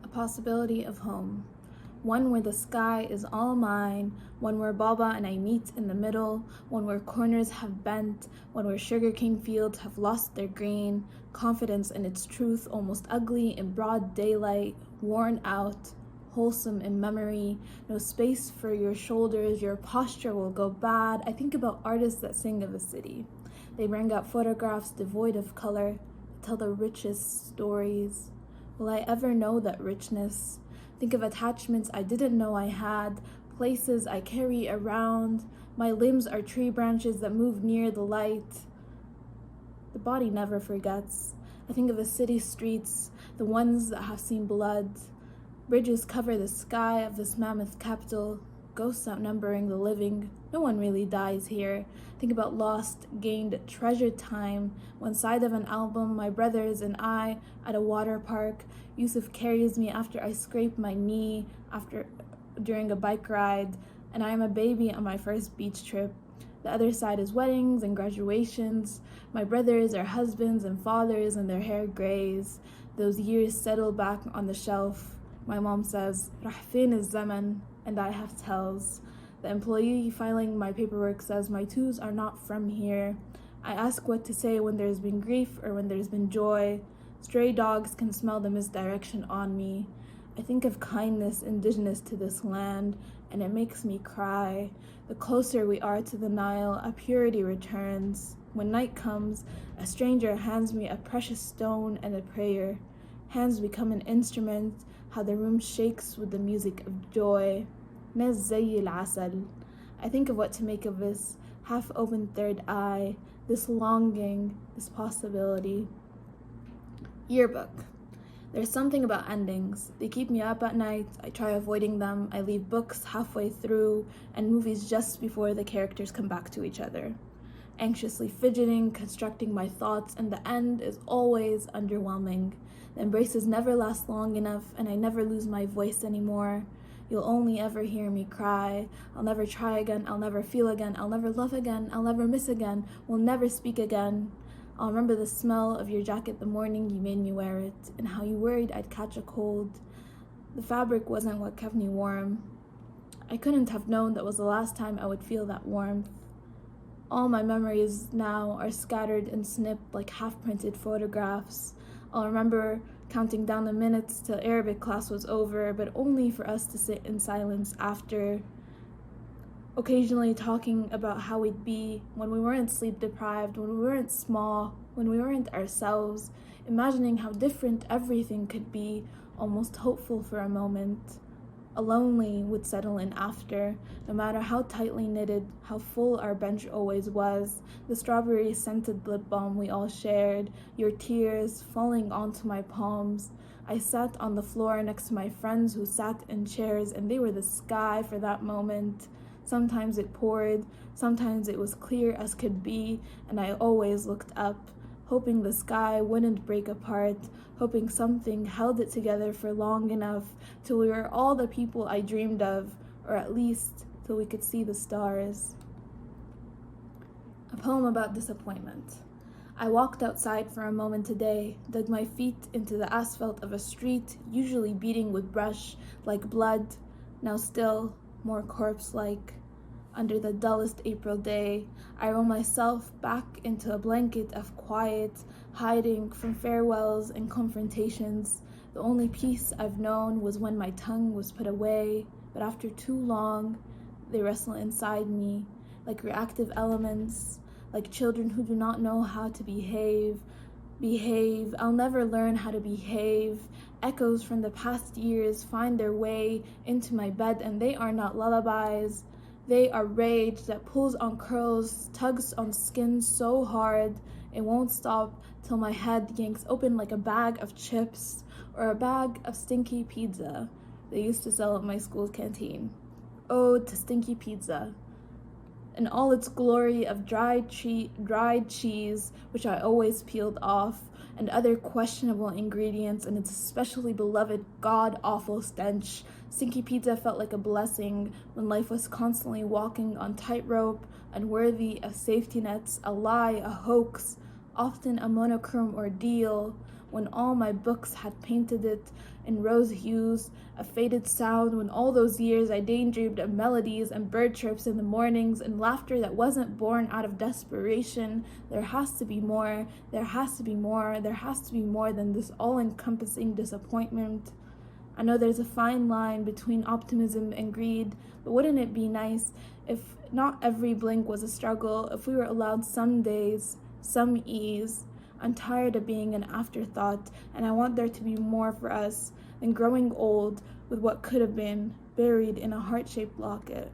a possibility of home. One where the sky is all mine, one where Baba and I meet in the middle, one where corners have bent, one where sugarcane fields have lost their green, confidence in its truth almost ugly in broad daylight, worn out, wholesome in memory, no space for your shoulders, your posture will go bad. I think about artists that sing of a city. They bring out photographs devoid of color, tell the richest stories. Will I ever know that richness? Think of attachments I didn't know I had, places I carry around. My limbs are tree branches that move near the light. The body never forgets. I think of the city streets, the ones that have seen blood. Bridges cover the sky of this mammoth capital, ghosts outnumbering the living. No one really dies here. Think about lost, gained, treasured time. One side of an album, my brothers and I at a water park. Yusuf carries me after I scrape my knee during a bike ride, and I am a baby on my first beach trip. The other side is weddings and graduations. My brothers are husbands and fathers and their hair grays. Those years settle back on the shelf. My mom says, "Rah fin az-zaman," and I have tells. The employee filing my paperwork says my twos are not from here. I ask what to say when there's been grief or when there's been joy. Stray dogs can smell the misdirection on me. I think of kindness indigenous to this land, and it makes me cry. The closer we are to the Nile, a purity returns. When night comes, a stranger hands me a precious stone and a prayer. Hands become an instrument, how the room shakes with the music of joy. Naz zay al-asal. I think of what to make of this half-open third eye, this longing, this possibility. Yearbook. There's something about endings. They keep me up at night. I try avoiding them. I leave books halfway through and movies just before the characters come back to each other. Anxiously fidgeting, constructing my thoughts, and the end is always underwhelming. The embraces never last long enough, and I never lose my voice anymore. You'll only ever hear me cry. I'll never try again. I'll never feel again. I'll never love again. I'll never miss again. We'll never speak again. I'll remember the smell of your jacket the morning you made me wear it, and how you worried I'd catch a cold. The fabric wasn't what kept me warm. I couldn't have known that was the last time I would feel that warmth. All my memories now are scattered and snipped like half-printed photographs. I'll remember counting down the minutes till Arabic class was over, but only for us to sit in silence after. Occasionally talking about how we'd be when we weren't sleep-deprived, when we weren't small, when we weren't ourselves, imagining how different everything could be, almost hopeful for a moment. A lonely would settle in after, no matter how tightly knitted, how full our bench always was, the strawberry-scented lip balm we all shared, your tears falling onto my palms. I sat on the floor next to my friends who sat in chairs, and they were the sky for that moment. Sometimes it poured, sometimes it was clear as could be, and I always looked up, hoping the sky wouldn't break apart, hoping something held it together for long enough till we were all the people I dreamed of, or at least till we could see the stars. A poem about disappointment. I walked outside for a moment today, dug my feet into the asphalt of a street, usually beating with brush, like blood, now still, more corpse-like. Under the dullest April day, I roll myself back into a blanket of quiet, hiding from farewells and confrontations. The only peace I've known was when my tongue was put away, but after too long, they wrestle inside me, like reactive elements, like children who do not know how to behave. I'll never learn how to behave. Echoes from the past years find their way into my bed, and they are not lullabies. They are rage that pulls on curls, tugs on skin so hard, it won't stop till my head yanks open like a bag of chips or a bag of stinky pizza they used to sell at my school's canteen. Ode to stinky pizza. In all its glory of dried cheese, which I always peeled off, and other questionable ingredients, and its especially beloved god-awful stench, stinky pizza felt like a blessing when life was constantly walking on tightrope, unworthy of safety nets, a lie, a hoax, often a monochrome ordeal, when all my books had painted it in rose hues, a faded sound when all those years I daydreamed of melodies and bird chirps in the mornings and laughter that wasn't born out of desperation. There has to be more, there has to be more, there has to be more than this all-encompassing disappointment. I know there's a fine line between optimism and greed, but wouldn't it be nice if not every blink was a struggle, if we were allowed some days, some ease? I'm tired of being an afterthought, and I want there to be more for us than growing old with what could have been buried in a heart-shaped locket.